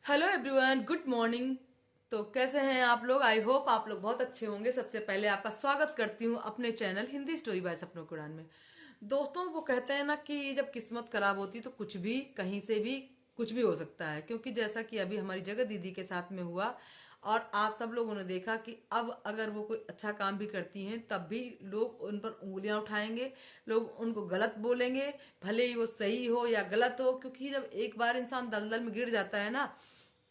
Hello everyone, good morning. तो कैसे हैं आप लोग? आई होप आप लोग बहुत अच्छे होंगे। सबसे पहले आपका स्वागत करती हूँ अपने चैनल हिंदी स्टोरी बाय सपनों की उड़ान में। दोस्तों, वो कहते हैं ना कि जब किस्मत खराब होती तो कुछ भी कहीं से भी कुछ भी हो सकता है। क्योंकि जैसा कि अभी हमारी जगत दीदी के साथ में हुआ और आप सब लोगों ने देखा कि अब अगर वो कोई अच्छा काम भी करती हैं तब भी लोग उन पर उंगलियां उठाएंगे, लोग उनको गलत बोलेंगे, भले ही वो सही हो या गलत हो। क्योंकि जब एक बार इंसान दलदल में गिर जाता है ना,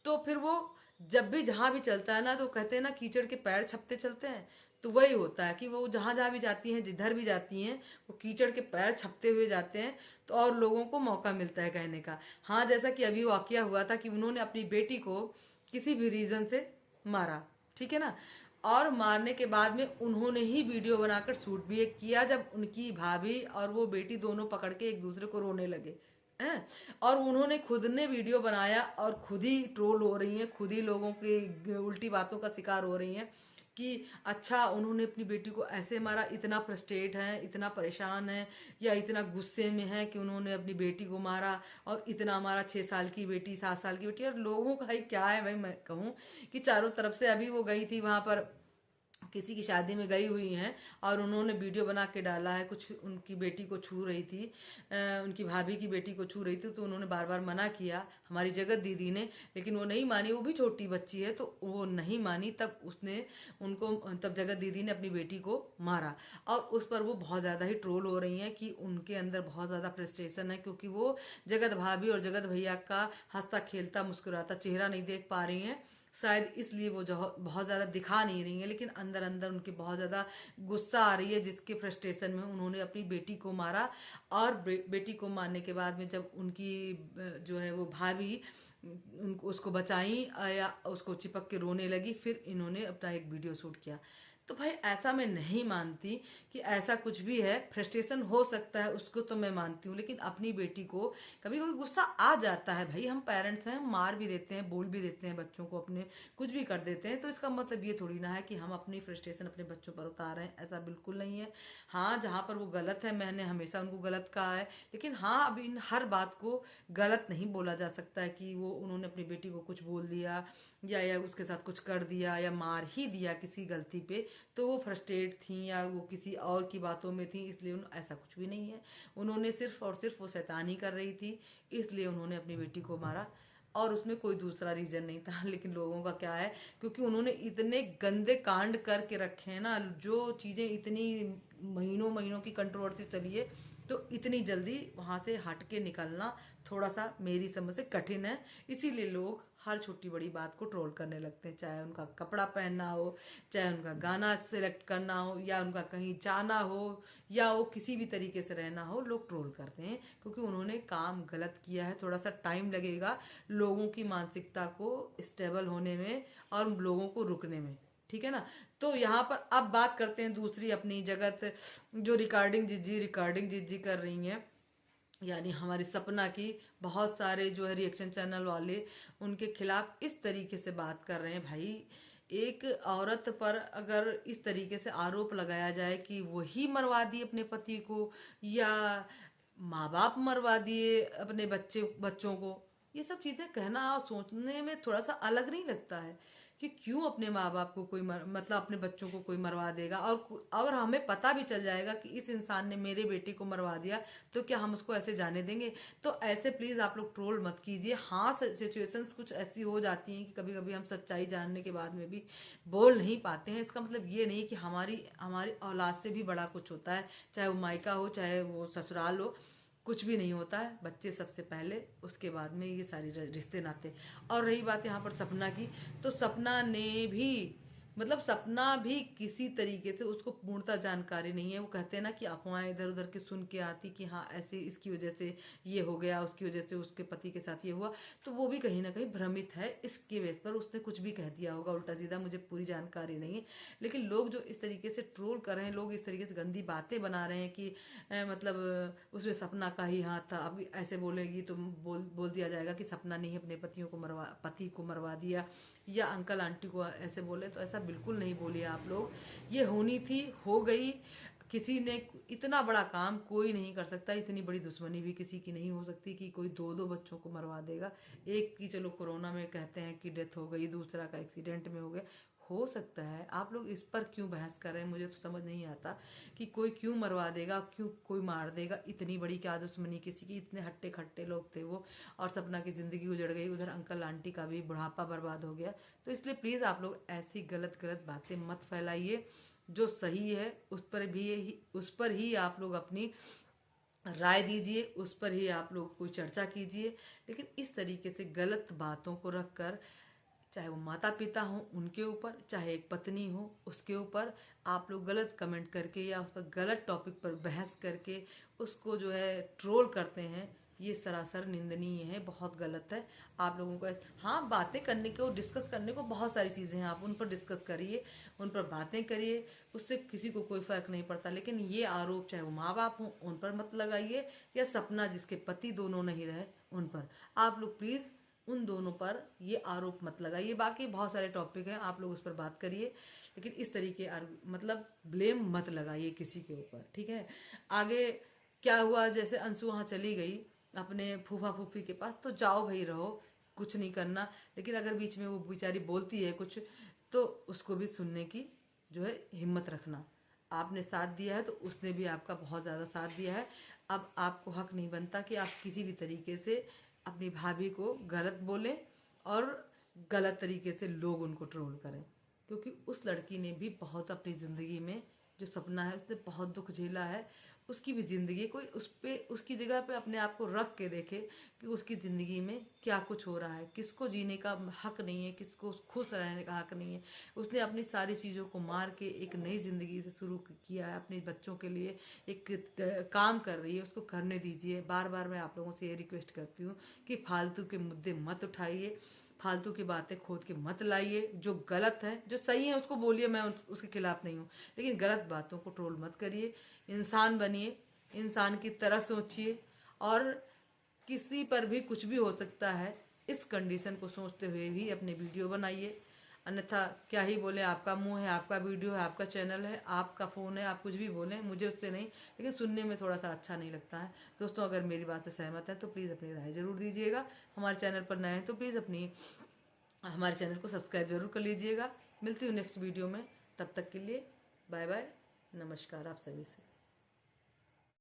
तो फिर वो जब भी जहां भी चलता है ना, तो कहते हैं ना कीचड़ के पैर छपते चलते हैं। तो वही होता है कि वो जहां जहां भी जाती हैं, जिधर भी जाती हैं, वो कीचड़ के पैर छपते हुए जाते हैं। तो और लोगों को मौका मिलता है कहने का। हाँ, जैसा कि अभी वाकया हुआ था कि उन्होंने अपनी बेटी को किसी भी रीजन से मारा, ठीक है ना। और मारने के बाद में उन्होंने ही वीडियो बनाकर शूट भी एक किया, जब उनकी भाभी और वो बेटी दोनों पकड़ के एक दूसरे को रोने लगे हैं। और उन्होंने खुद ने वीडियो बनाया और खुद ही ट्रोल हो रही हैं, खुद ही लोगों की उल्टी बातों का शिकार हो रही हैं कि अच्छा उन्होंने अपनी बेटी को ऐसे मारा, इतना फ्रस्ट्रेट है, इतना परेशान है या इतना गुस्से में है कि उन्होंने अपनी बेटी को मारा। और इतना मारा, 6 साल की बेटी, 7 साल की बेटी। और लोगों का ही क्या है भाई, मैं कहूँ कि चारों तरफ से। अभी वो गई थी वहां पर, किसी की शादी में गई हुई हैं और उन्होंने वीडियो बना के डाला है। कुछ उनकी बेटी को छू रही थी, उनकी भाभी की बेटी को छू रही थी, तो उन्होंने बार बार मना किया हमारी जगत दीदी ने, लेकिन वो नहीं मानी। वो भी छोटी बच्ची है तो वो नहीं मानी। तब उसने उनको तब जगत दीदी ने अपनी बेटी को मारा। और उस पर वो बहुत ज़्यादा ही ट्रोल हो रही हैं कि उनके अंदर बहुत ज़्यादा फ्रस्ट्रेशन है, क्योंकि वो जगत भाभी और जगत भैया का हंसता खेलता मुस्कुराता चेहरा नहीं देख पा रही हैं। शायद इसलिए वो जो बहुत ज़्यादा दिखा नहीं रही है, लेकिन अंदर अंदर उनके बहुत ज़्यादा गुस्सा आ रही है, जिसके फ्रस्ट्रेशन में उन्होंने अपनी बेटी को मारा। और बेटी को मारने के बाद में जब उनकी जो है वो भाभी उनको उसको बचाई या उसको चिपक के रोने लगी, फिर इन्होंने अपना एक वीडियो शूट किया। तो भाई ऐसा मैं नहीं मानती कि ऐसा कुछ भी है। फ्रस्ट्रेशन हो सकता है, उसको तो मैं मानती हूँ, लेकिन अपनी बेटी को कभी कभी गुस्सा आ जाता है। भाई हम पेरेंट्स हैं, हम मार भी देते हैं, बोल भी देते हैं बच्चों को, अपने कुछ भी कर देते हैं। तो इसका मतलब ये थोड़ी ना है कि हम अपनी फ्रस्ट्रेशन अपने बच्चों पर उतार रहे हैं, ऐसा बिल्कुल नहीं है। हाँ, जहाँ पर वो गलत है, मैंने हमेशा उनको गलत कहा है, लेकिन हाँ, अब इन हर बात को गलत नहीं बोला जा सकता है कि वो उन्होंने अपनी बेटी को कुछ बोल दिया या उसके साथ कुछ कर दिया या मार ही दिया किसी गलती पे, तो वो फ्रस्ट्रेट थी या वो किसी और की बातों में थी, इसलिए ऐसा कुछ भी नहीं है। उन्होंने सिर्फ और सिर्फ वो शैतानी कर रही थी, इसलिए उन्होंने अपनी बेटी को मारा। और उसमें कोई दूसरा रीजन नहीं था। लेकिन लोगों का क्या है, क्योंकि उन्होंने इतने गंदे कांड करके रखे हैं ना, जो चीजें इतनी महीनों महीनों की कंट्रोवर्सी चली है, तो इतनी जल्दी वहां से हट के निकलना थोड़ा सा मेरी समझ से कठिन है। इसीलिए लोग हर छोटी बड़ी बात को ट्रोल करने लगते हैं, चाहे उनका कपड़ा पहनना हो, चाहे उनका गाना सिलेक्ट करना हो, या उनका कहीं जाना हो, या वो किसी भी तरीके से रहना हो, लोग ट्रोल करते हैं क्योंकि उन्होंने काम गलत किया है। थोड़ा सा टाइम लगेगा लोगों की मानसिकता को स्टेबल होने में और लोगों को रुकने में, ठीक है ना। तो यहाँ पर अब बात करते हैं दूसरी अपनी जगत, जो रिकॉर्डिंग जिज्जी कर रही हैं, यानी हमारी सपना की। बहुत सारे जो है रिएक्शन चैनल वाले उनके खिलाफ इस तरीके से बात कर रहे हैं। भाई, एक औरत पर अगर इस तरीके से आरोप लगाया जाए कि वही मरवा दिए अपने पति को, या माँ बाप मरवा दिए अपने बच्चों को, ये सब चीजें कहना और सोचने में थोड़ा सा अलग नहीं लगता है कि क्यों अपने माँ बाप को कोई मतलब अपने बच्चों को कोई मरवा देगा। और अगर हमें पता भी चल जाएगा कि इस इंसान ने मेरे बेटे को मरवा दिया, तो क्या हम उसको ऐसे जाने देंगे? तो ऐसे प्लीज आप लोग ट्रोल मत कीजिए। हाँ, सिचुएशंस कुछ ऐसी हो जाती हैं कि कभी कभी हम सच्चाई जानने के बाद में भी बोल नहीं पाते हैं। इसका मतलब ये नहीं कि हमारी हमारी औलाद से भी बड़ा कुछ होता है, चाहे वो मायका हो चाहे वो ससुराल हो। कुछ भी नहीं होता है, बच्चे सबसे पहले, उसके बाद में ये सारी रिश्ते नाते। और रही बात यहाँ पर सपना की, तो सपना ने भी मतलब सपना भी किसी तरीके से उसको पूर्णता जानकारी नहीं है। वो कहते हैं ना कि अफवाहें इधर उधर के सुन के आती कि हाँ ऐसे इसकी वजह से ये हो गया, उसकी वजह से उसके पति के साथ ये हुआ, तो वो भी कहीं ना कहीं भ्रमित है। इसके बेस पर उसने कुछ भी कह दिया होगा उल्टा सीधा, मुझे पूरी जानकारी नहीं है। लेकिन लोग जो इस तरीके से ट्रोल कर रहे हैं, लोग इस तरीके से गंदी बातें बना रहे हैं कि मतलब उसमें सपना का ही हाथ था। अब ऐसे बोलेगी तो बोल दिया जाएगा कि सपना ने ही अपने पति को मरवा दिया, या अंकल आंटी को ऐसे बोले। तो ऐसा बिल्कुल नहीं बोलिए आप लोग। ये होनी थी, हो गई। किसी ने इतना बड़ा काम कोई नहीं कर सकता, इतनी बड़ी दुश्मनी भी किसी की नहीं हो सकती कि कोई दो दो बच्चों को मरवा देगा। एक की चलो कोरोना में कहते हैं कि डेथ हो गई, दूसरा का एक्सीडेंट में हो सकता है। आप लोग इस पर क्यों बहस कर रहे हैं, मुझे तो समझ नहीं आता कि कोई क्यों मरवा देगा, क्यों कोई मार देगा। इतनी बड़ी क्या दुश्मनी किसी की, इतने हट्टे खट्टे लोग थे वो। और सपना की ज़िंदगी उजड़ गई, उधर अंकल आंटी का भी बुढ़ापा बर्बाद हो गया। तो इसलिए प्लीज़ आप लोग ऐसी गलत गलत बातें मत फैलाइए। जो सही है उस पर ही आप लोग अपनी राय दीजिए, उस पर ही आप लोग कोई चर्चा कीजिए। लेकिन इस तरीके से गलत बातों को रखकर, चाहे वो माता पिता हो उनके ऊपर, चाहे एक पत्नी हो उसके ऊपर, आप लोग गलत कमेंट करके या उस पर गलत टॉपिक पर बहस करके उसको जो है ट्रोल करते हैं, ये सरासर निंदनीय है, बहुत गलत है। आप लोगों को हाँ, बातें करने को, डिस्कस करने को बहुत सारी चीज़ें हैं, आप उन पर डिस्कस करिए, उन पर बातें करिए, उससे किसी को कोई फर्क नहीं पड़ता। लेकिन ये आरोप चाहे वो माँ बाप हों उन पर मत लगाइए, या सपना जिसके पति दोनों नहीं रहे उन पर। आप लोग प्लीज़ उन दोनों पर ये आरोप मत लगाइए। बाकी बहुत सारे टॉपिक हैं, आप लोग उस पर बात करिए, लेकिन इस तरीके मतलब ब्लेम मत लगाइए किसी के ऊपर, ठीक है। आगे क्या हुआ, जैसे अंशु वहाँ चली गई अपने फूफा फूफी के पास, तो जाओ भाई रहो, कुछ नहीं करना। लेकिन अगर बीच में वो बेचारी बोलती है कुछ, तो उसको भी सुनने की जो है हिम्मत रखना। आपने साथ दिया है तो उसने भी आपका बहुत ज़्यादा साथ दिया है। अब आपको हक नहीं बनता कि आप किसी भी तरीके से अपनी भाभी को गलत बोलें और गलत तरीके से लोग उनको ट्रोल करें, क्योंकि उस लड़की ने भी बहुत अपनी ज़िंदगी में, जो सपना है उसने बहुत दुख झेला है। उसकी भी ज़िंदगी, कोई उस पे उसकी जगह पे अपने आप को रख के देखे कि उसकी ज़िंदगी में क्या कुछ हो रहा है, किसको जीने का हक नहीं है, किसको खुश रहने का हक नहीं है। उसने अपनी सारी चीज़ों को मार के एक नई ज़िंदगी से शुरू किया है, अपने बच्चों के लिए एक काम कर रही है, उसको करने दीजिए। बार बार मैं आप लोगों से ये रिक्वेस्ट करती हूँ कि फालतू के मुद्दे मत उठाइए, फालतू की बातें खोद के मत लाइए। जो गलत है, जो सही है उसको बोलिए, मैं उसके खिलाफ नहीं हूँ, लेकिन गलत बातों को ट्रोल मत करिए। इंसान बनिए, इंसान की तरह सोचिए, और किसी पर भी कुछ भी हो सकता है, इस कंडीशन को सोचते हुए भी अपने वीडियो बनाइए। अन्यथा क्या ही बोले, आपका मुंह है, आपका वीडियो है, आपका चैनल है, आपका फ़ोन है, आप कुछ भी बोलें, मुझे उससे नहीं, लेकिन सुनने में थोड़ा सा अच्छा नहीं लगता है। दोस्तों, अगर मेरी बात से सहमत है तो प्लीज़ अपनी राय ज़रूर दीजिएगा। हमारे चैनल पर नए हैं तो प्लीज़ हमारे चैनल को सब्सक्राइब जरूर कर लीजिएगा। मिलती हूँ नेक्स्ट वीडियो में, तब तक के लिए बाय बाय, नमस्कार आप सभी से।